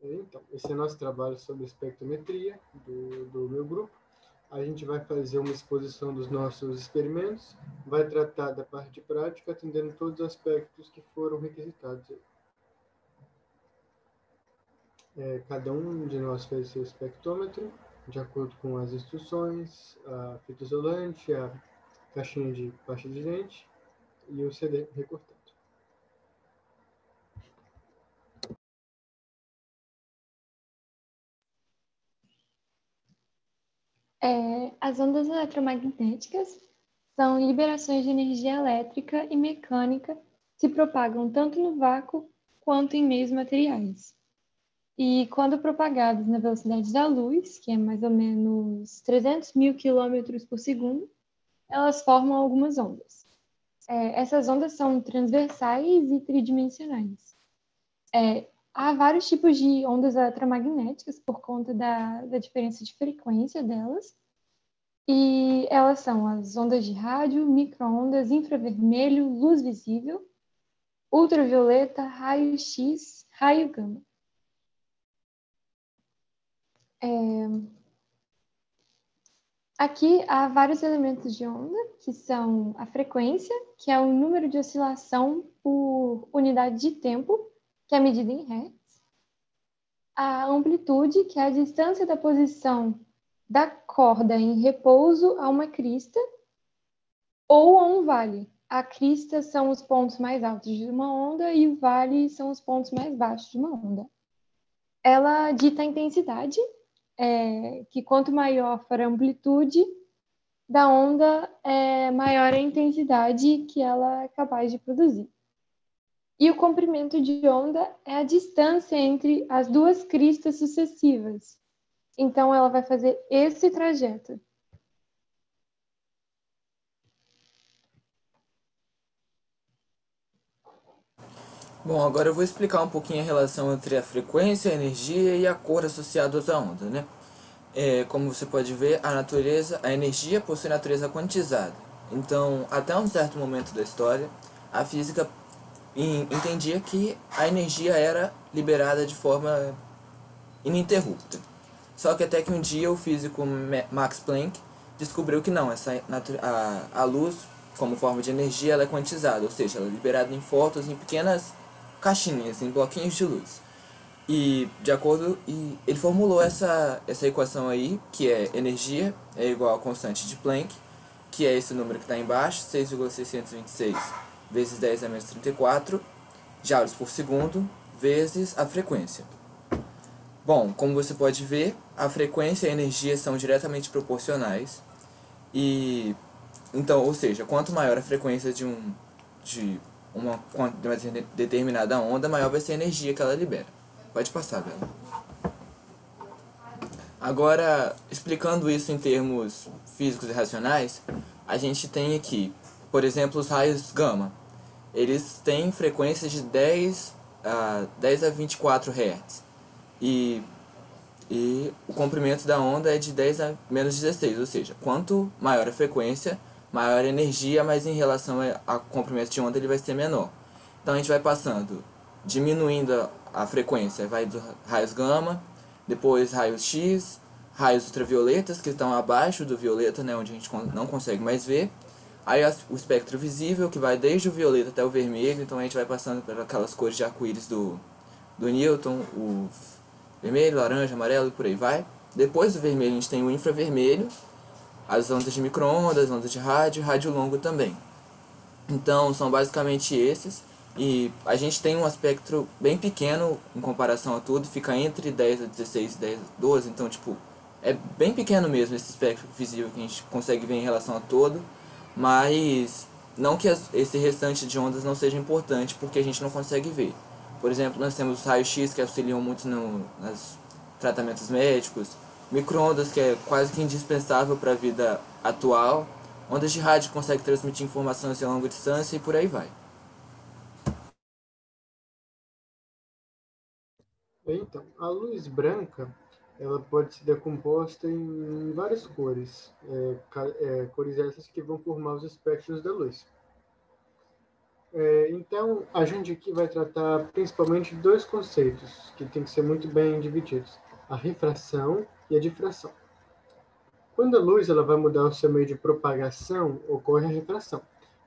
Então, esse é nosso trabalho sobre espectrometria do meu grupo. A gente vai fazer uma exposição dos nossos experimentos, vai tratar da parte prática, atendendo todos os aspectos que foram requisitados. Cada um de nós fez seu espectrômetro, de acordo com as instruções, a fita isolante, a caixinha de pasta de dente e o CD recortado. As ondas eletromagnéticas são liberações de energia elétrica e mecânica que se propagam tanto no vácuo quanto em meios materiais. E quando propagadas na velocidade da luz, que é mais ou menos 300 mil quilômetros por segundo, elas formam algumas ondas. Essas ondas são transversais e tridimensionais. Há vários tipos de ondas eletromagnéticas por conta da diferença de frequência delas. E elas são as ondas de rádio, micro-ondas, infravermelho, luz visível, ultravioleta, raio-x, raio gama. Aqui há vários elementos de onda, que são a frequência, que é o número de oscilação por unidade de tempo, que é medida em hertz. A amplitude, que é a distância da posição da corda em repouso a uma crista ou a um vale. A crista são os pontos mais altos de uma onda e o vale são os pontos mais baixos de uma onda. Ela dita a intensidade, que quanto maior for a amplitude da onda, maior a intensidade que ela é capaz de produzir. E o comprimento de onda é a distância entre as duas cristas sucessivas. Então, ela vai fazer esse trajeto. Bom, agora eu vou explicar um pouquinho a relação entre a frequência, a energia e a cor associadas à onda, né? Como você pode ver, a energia possui natureza quantizada. Então, até um certo momento da história, a física entendia que a energia era liberada de forma ininterrupta. Só que até que um dia o físico Max Planck descobriu que não, a luz, como forma de energia, ela é quantizada, ou seja, ela é liberada em fótons, em pequenas caixinhas, em bloquinhos de luz. E ele formulou essa equação aí, que é energia é igual a constante de Planck, que é esse número que está embaixo, 6,626 vezes 10 a menos 34 joules por segundo, vezes a frequência. Bom, como você pode ver, a frequência e a energia são diretamente proporcionais. Então, ou seja, quanto maior a frequência de uma determinada onda, maior vai ser a energia que ela libera. Pode passar, Bela. Agora, explicando isso em termos físicos e racionais, a gente tem aqui, por exemplo, os raios gama. Eles têm frequências de 10 a 24 Hz. E o comprimento da onda é de 10 a menos 16, ou seja, quanto maior a frequência, maior a energia, mas em relação ao comprimento de onda ele vai ser menor. Então a gente vai passando, diminuindo a frequência, vai dos raios gama, depois raios X, raios ultravioletas que estão abaixo do violeta, né, onde a gente não consegue mais ver. Aí o espectro visível, que vai desde o violeta até o vermelho, então a gente vai passando por aquelas cores de arco-íris do Newton, o vermelho, laranja, amarelo e por aí vai. Depois do vermelho a gente tem o infravermelho, as ondas de micro-ondas, ondas de rádio longo também. Então são basicamente esses. E a gente tem um espectro bem pequeno em comparação a tudo, fica entre 10 a 16, 10 a 12, então tipo, é bem pequeno mesmo esse espectro visível que a gente consegue ver em relação a todo, mas não que esse restante de ondas não seja importante, porque a gente não consegue ver. Por exemplo, nós temos os raios-x que auxiliam muito nos tratamentos médicos, micro-ondas que é quase que indispensável para a vida atual, ondas de rádio que conseguem transmitir informações a longa distância e por aí vai. Então, a luz branca ela pode ser decomposta em várias cores, cores essas que vão formar os espectros da luz. Então, a gente aqui vai tratar principalmente de dois conceitos que tem que ser muito bem divididos: a refração e a difração. Quando a luz ela vai mudar o seu meio de propagação, ocorre a refração,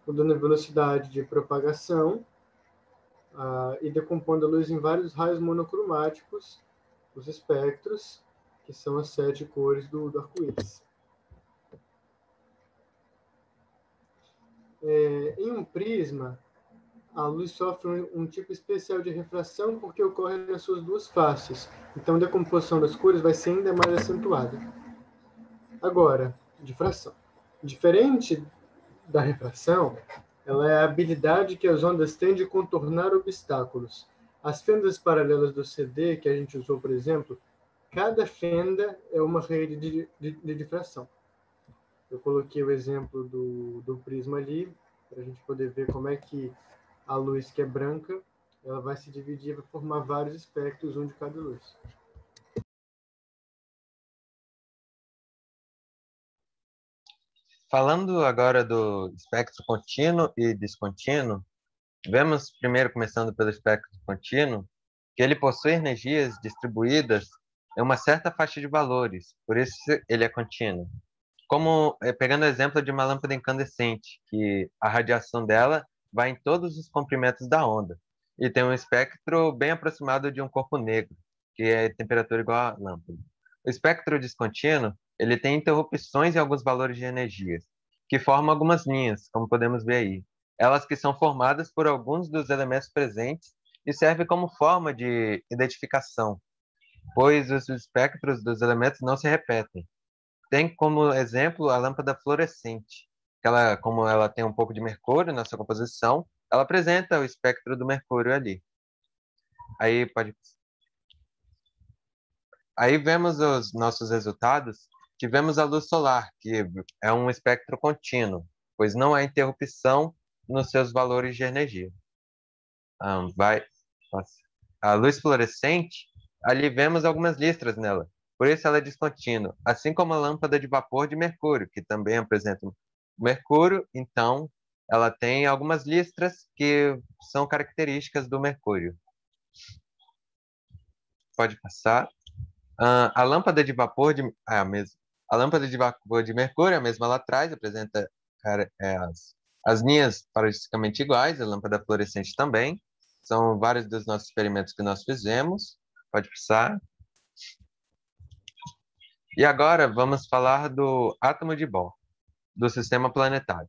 mudando a velocidade de propagação e decompondo a luz em vários raios monocromáticos, os espectros, que são as 7 cores do arco-íris. Em um prisma, a luz sofre um tipo especial de refração porque ocorre nas suas duas faces. Então, a decomposição das cores vai ser ainda mais acentuada. Agora, difração. Diferente da refração, ela é a habilidade que as ondas têm de contornar obstáculos. As fendas paralelas do CD, que a gente usou, por exemplo, cada fenda é uma rede de difração. Eu coloquei o exemplo do prisma ali, para a gente poder ver como é que a luz que é branca, ela vai se dividir, vai formar vários espectros, um de cada luz. Falando agora do espectro contínuo e descontínuo, vemos primeiro, começando pelo espectro contínuo, que ele possui energias distribuídas em uma certa faixa de valores, por isso ele é contínuo. Como, pegando o exemplo de uma lâmpada incandescente, que a radiação dela vai em todos os comprimentos da onda, e tem um espectro bem aproximado de um corpo negro, que é temperatura igual à lâmpada. O espectro descontínuo, ele tem interrupções em alguns valores de energias, que formam algumas linhas, como podemos ver aí. Elas que são formadas por alguns dos elementos presentes e servem como forma de identificação, pois os espectros dos elementos não se repetem. Tem como exemplo a lâmpada fluorescente, que ela, como ela tem um pouco de mercúrio na sua composição, ela apresenta o espectro do mercúrio ali. Aí pode. Aí vemos os nossos resultados. Tivemos a luz solar, que é um espectro contínuo, pois não há interrupção nos seus valores de energia. A luz fluorescente, ali vemos algumas listras nela, por isso ela é descontínua, assim como a lâmpada de vapor de mercúrio, que também apresenta mercúrio, então ela tem algumas listras que são características do mercúrio. Pode passar. A lâmpada de vapor de a lâmpada de vapor de mercúrio, a mesma lá atrás, apresenta as linhas praticamente iguais, a lâmpada fluorescente também. São vários dos nossos experimentos que nós fizemos. Pode passar. E agora vamos falar do átomo de Bohr, do sistema planetário.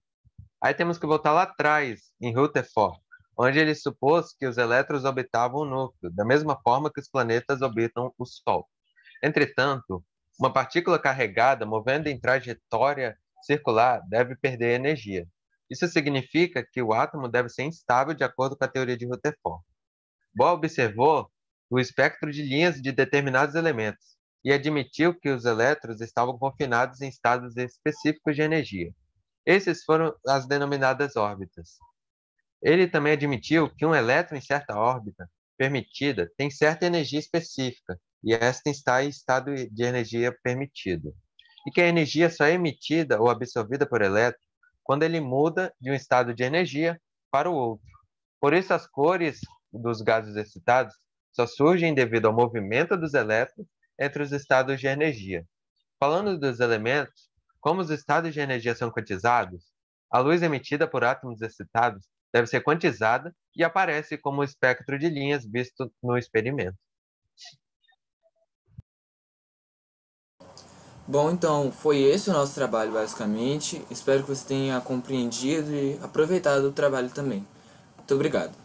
Aí temos que voltar lá atrás, em Rutherford, onde ele supôs que os elétrons orbitavam o núcleo, da mesma forma que os planetas orbitam o Sol. Entretanto, uma partícula carregada movendo em trajetória circular deve perder energia. Isso significa que o átomo deve ser instável de acordo com a teoria de Rutherford. Bohr observou o espectro de linhas de determinados elementos e admitiu que os elétrons estavam confinados em estados específicos de energia. Esses foram as denominadas órbitas. Ele também admitiu que um elétron em certa órbita permitida tem certa energia específica e esta está em estado de energia permitido. E que a energia só é emitida ou absorvida por elétron quando ele muda de um estado de energia para o outro. Por isso, as cores dos gases excitados só surgem devido ao movimento dos elétrons entre os estados de energia. Falando dos elementos, como os estados de energia são quantizados, a luz emitida por átomos excitados deve ser quantizada e aparece como o espectro de linhas visto no experimento. Bom, então, foi esse o nosso trabalho, basicamente. Espero que você tenha compreendido e aproveitado o trabalho também. Muito obrigado.